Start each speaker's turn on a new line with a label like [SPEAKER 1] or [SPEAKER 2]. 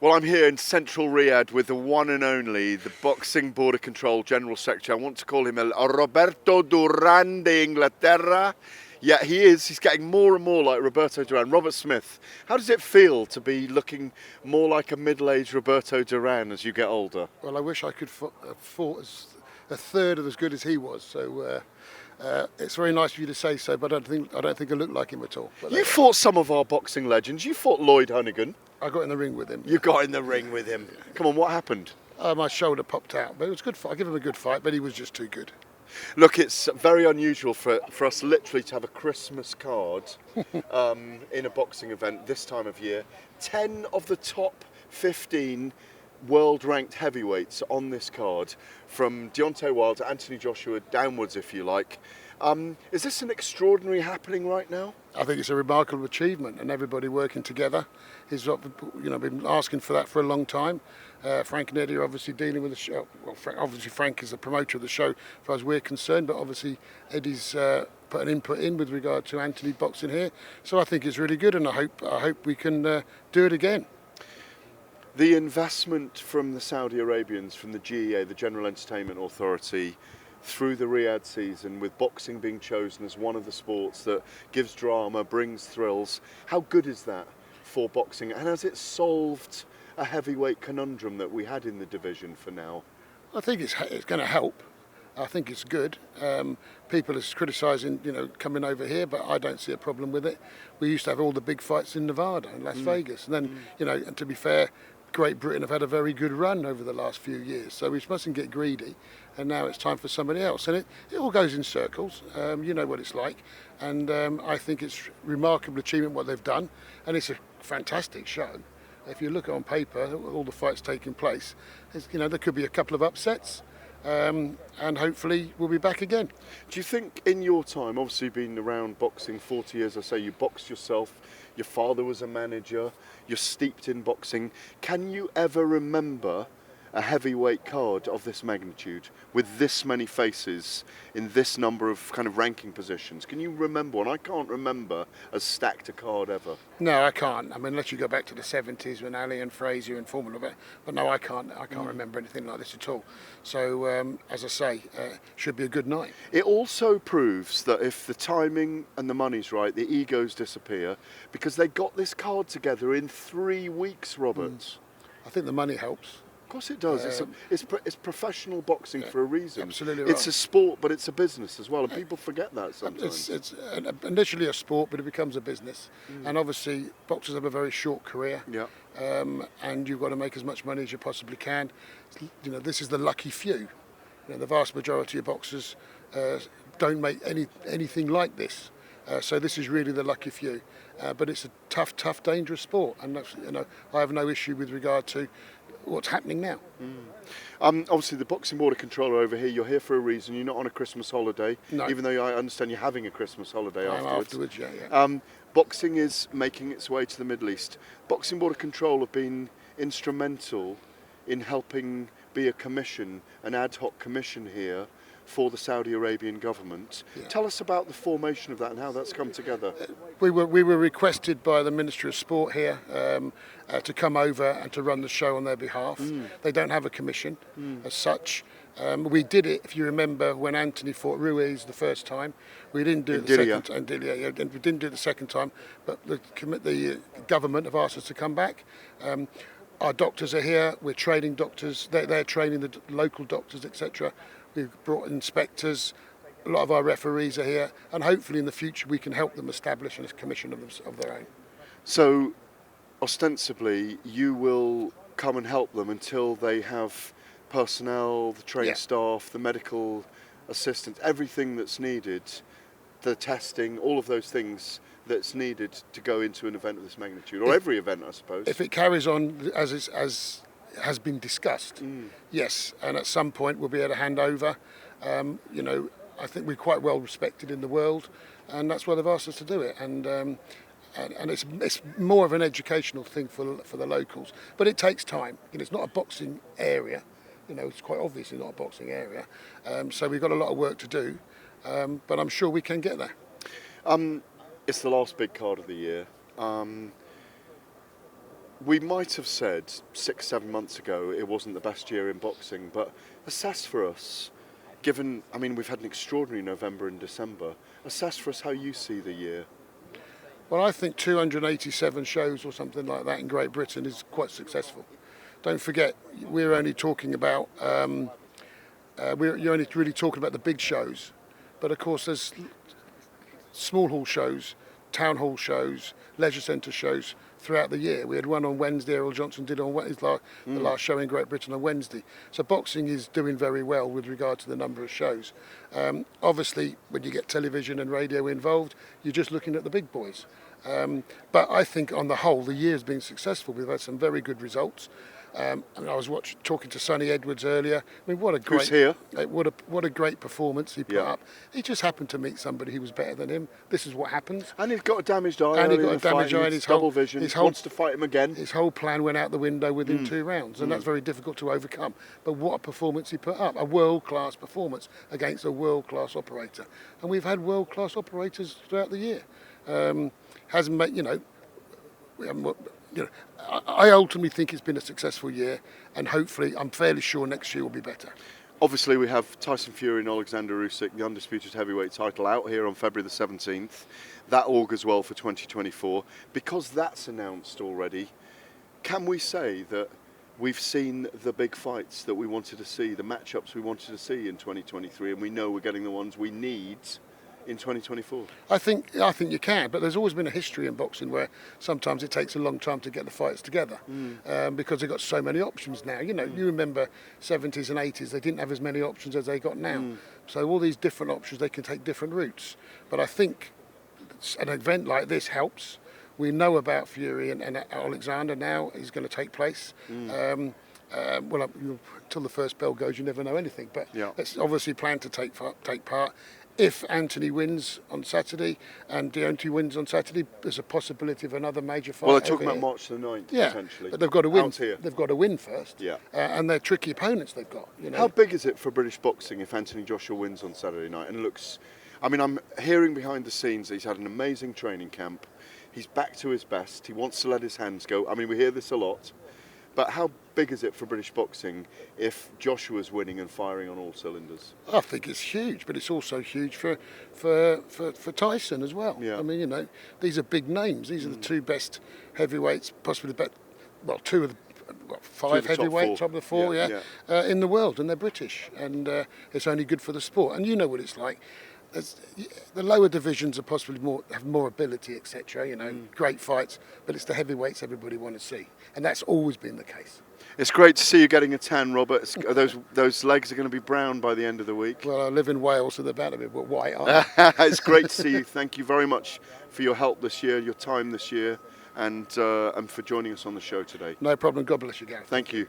[SPEAKER 1] Well, I'm here in central Riyadh with the one and only, the Boxing Border Control General Secretary. I want to call him Roberto Duran de Inglaterra. Yeah, he is. He's getting more and more like Roberto Duran. Robert Smith, how does it feel to be looking more like a middle-aged Roberto Duran as you get older?
[SPEAKER 2] Well, I wish I could fought as a third of as good as he was. So it's very nice of you to say so, but I don't think I look like him at all. But
[SPEAKER 1] You fought some of our boxing legends. You fought Lloyd Honeyghan.
[SPEAKER 2] I got in the ring with him.
[SPEAKER 1] You got in the ring with him. Come on, what happened?
[SPEAKER 2] My shoulder popped out, but it was a good fight. I give him a good fight, but he was just too good.
[SPEAKER 1] Look, it's very unusual for us literally to have a Christmas card in a boxing event this time of year. 10 of the top 15 world-ranked heavyweights on this card, from Deontay Wilder, Antony Joshua, downwards if you like. Is this an extraordinary happening right now?
[SPEAKER 2] I think it's a remarkable achievement, and everybody working together. He's been asking for that for a long time. Frank and Eddie are obviously dealing with the show. Well, obviously Frank is the promoter of the show, as far as we're concerned, but obviously Eddie's put an input in with regard to Antony boxing here. So I think it's really good, and I hope we can do it again.
[SPEAKER 1] The investment from the Saudi Arabians, from the GEA, the General Entertainment Authority, through the Riyadh season, with boxing being chosen as one of the sports that gives drama, brings thrills, how good is that for boxing? And has it solved a heavyweight conundrum that we had in the division for now?
[SPEAKER 2] I think it's going to help. I think it's good. People are criticising, coming over here, but I don't see a problem with it. We used to have all the big fights in Nevada and Las Vegas, and then, and to be fair, Great Britain have had a very good run over the last few years, so we mustn't get greedy, and now it's time for somebody else. And it all goes in circles, you know what it's like, and I think it's a remarkable achievement what they've done, and it's a fantastic show. If you look on paper, all the fights taking place, there could be a couple of upsets, and hopefully we'll be back again.
[SPEAKER 1] Do you think in your time, obviously being around boxing 40 years, I say you boxed yourself, your father was a manager, you're steeped in boxing, can you ever remember a heavyweight card of this magnitude with this many faces in this number of kind of ranking positions? Can you remember one? I can't remember as stacked a card ever.
[SPEAKER 2] No, I can't. I mean, unless you go back to the 70s when Ali and Frazier and Formula, but no, I can't remember anything like this at all. So, as I say, should be a good night.
[SPEAKER 1] It also proves that if the timing and the money's right, the egos disappear, because they got this card together in 3 weeks, Robert.
[SPEAKER 2] I think the money helps.
[SPEAKER 1] Of course it does. It's professional boxing for a reason.
[SPEAKER 2] Absolutely right.
[SPEAKER 1] It's a sport, but it's a business as well, and people forget that sometimes.
[SPEAKER 2] It's initially a sport, but it becomes a business. And obviously, boxers have a very short career.
[SPEAKER 1] Yeah.
[SPEAKER 2] And you've got to make as much money as you possibly can. This is the lucky few. The vast majority of boxers don't make anything like this. So this is really the lucky few. But it's a tough, dangerous sport, and that's, I have no issue with regard to what's happening now.
[SPEAKER 1] Obviously, the Boxing Border Controller over here, you're here for a reason. You're not on a Christmas holiday,
[SPEAKER 2] no.
[SPEAKER 1] Even though I understand you're having a Christmas holiday afterwards.
[SPEAKER 2] Yeah.
[SPEAKER 1] Boxing is making its way to the Middle East. Boxing Border Control have been instrumental in helping be a commission, an ad hoc commission here for the Saudi Arabian government. Yeah. Tell us about the formation of that and how that's come together.
[SPEAKER 2] We were requested by the Ministry of Sport here to come over and to run the show on their behalf. They don't have a commission as such. We did it, if you remember, when Antony fought Ruiz the first time. We didn't do it the second time. We didn't do it the second time, but the government have asked us to come back. Our doctors are here. We're training doctors. They're training the local doctors, etc. We've brought inspectors. A lot of our referees are here, and hopefully in the future we can help them establish a commission of their own.
[SPEAKER 1] So, ostensibly, you will come and help them until they have personnel, the trained staff, the medical assistants, everything that's needed, the testing, all of those things that's needed to go into an event of this magnitude, or every event, I suppose.
[SPEAKER 2] If it carries on as has been discussed, yes, and at some point we'll be able to hand over. I think we're quite well respected in the world, and that's why they've asked us to do it. And it's more of an educational thing for the locals, but it takes time. It's not a boxing area. It's quite obviously not a boxing area. So we've got a lot of work to do, but I'm sure we can get there.
[SPEAKER 1] It's the last big card of the year. we might have said 6-7 months ago it wasn't the best year in boxing, but assess for us, given, I mean, we've had an extraordinary November and December, assess for us how you see the year.
[SPEAKER 2] Well, I think 287 shows or something like that in Great Britain is quite successful. Don't forget, we're only talking about, you're only really talking about the big shows. But of course, there's small hall shows, town hall shows, leisure centre shows throughout the year. We had one on Wednesday, Errol Johnson did on the last show in Great Britain on Wednesday. So boxing is doing very well with regard to the number of shows. Obviously, when you get television and radio involved, you're just looking at the big boys. But I think on the whole, the year has been successful. We've had some very good results. And I was talking to Sonny Edwards earlier. I mean, what a great,
[SPEAKER 1] who's here?
[SPEAKER 2] What a great performance he put up. He just happened to meet somebody who was better than him. This is what happens.
[SPEAKER 1] And he's got a damaged eye.
[SPEAKER 2] And he got a damaged eye.
[SPEAKER 1] His double vision. He wants to fight him again.
[SPEAKER 2] His whole plan went out the window within 2 rounds, and that's very difficult to overcome. But what a performance he put up! A world-class performance against a world-class operator. And we've had world-class operators throughout the year. Hasn't made, I ultimately think it's been a successful year, and hopefully, I'm fairly sure next year will be better.
[SPEAKER 1] Obviously, we have Tyson Fury and Alexander Usyk, the undisputed heavyweight title, out here on February the 17th. That augurs well for 2024. Because that's announced already, can we say that we've seen the big fights that we wanted to see, the matchups we wanted to see in 2023, and we know we're getting the ones we need in 2024?
[SPEAKER 2] I think you can, but there's always been a history in boxing where sometimes it takes a long time to get the fights together because they've got so many options now. You remember 70s and 80s, they didn't have as many options as they got now. So all these different options, they can take different routes. But I think an event like this helps. We know about Fury and Alexander now is going to take place. Well, until the first bell goes, you never know anything. But it's obviously planned to take part. If Antony wins on Saturday and Deontay wins on Saturday, there's a possibility of another major fight.
[SPEAKER 1] Well, they're talking about March the 9th, potentially.
[SPEAKER 2] But they've got to win.
[SPEAKER 1] Out here.
[SPEAKER 2] They've got to win first. And they're tricky opponents they've got.
[SPEAKER 1] How big is it for British boxing if Antony Joshua wins on Saturday night and looks... I mean, I'm hearing behind the scenes that he's had an amazing training camp. He's back to his best. He wants to let his hands go. I mean, we hear this a lot. But how big is it for British boxing if Joshua's winning and firing on all cylinders?
[SPEAKER 2] I think it's huge, but it's also huge for Tyson as well. I mean, these are big names. These are the 2 best heavyweights, possibly two of the 5 heavyweights, top of the 4, in the world, and they're British, and it's only good for the sport. And you know what it's like. The lower divisions are possibly have more ability, etc. Great fights, but it's the heavyweights everybody want to see, and that's always been the case.
[SPEAKER 1] It's great to see you getting a tan, Robert. Those legs are going to be brown by the end of the week.
[SPEAKER 2] Well, I live in Wales, so they're about to be white.
[SPEAKER 1] It's great to see you. Thank you very much for your help this year, your time this year, and for joining us on the show today.
[SPEAKER 2] No problem. God bless you, Gareth.
[SPEAKER 1] Thank you.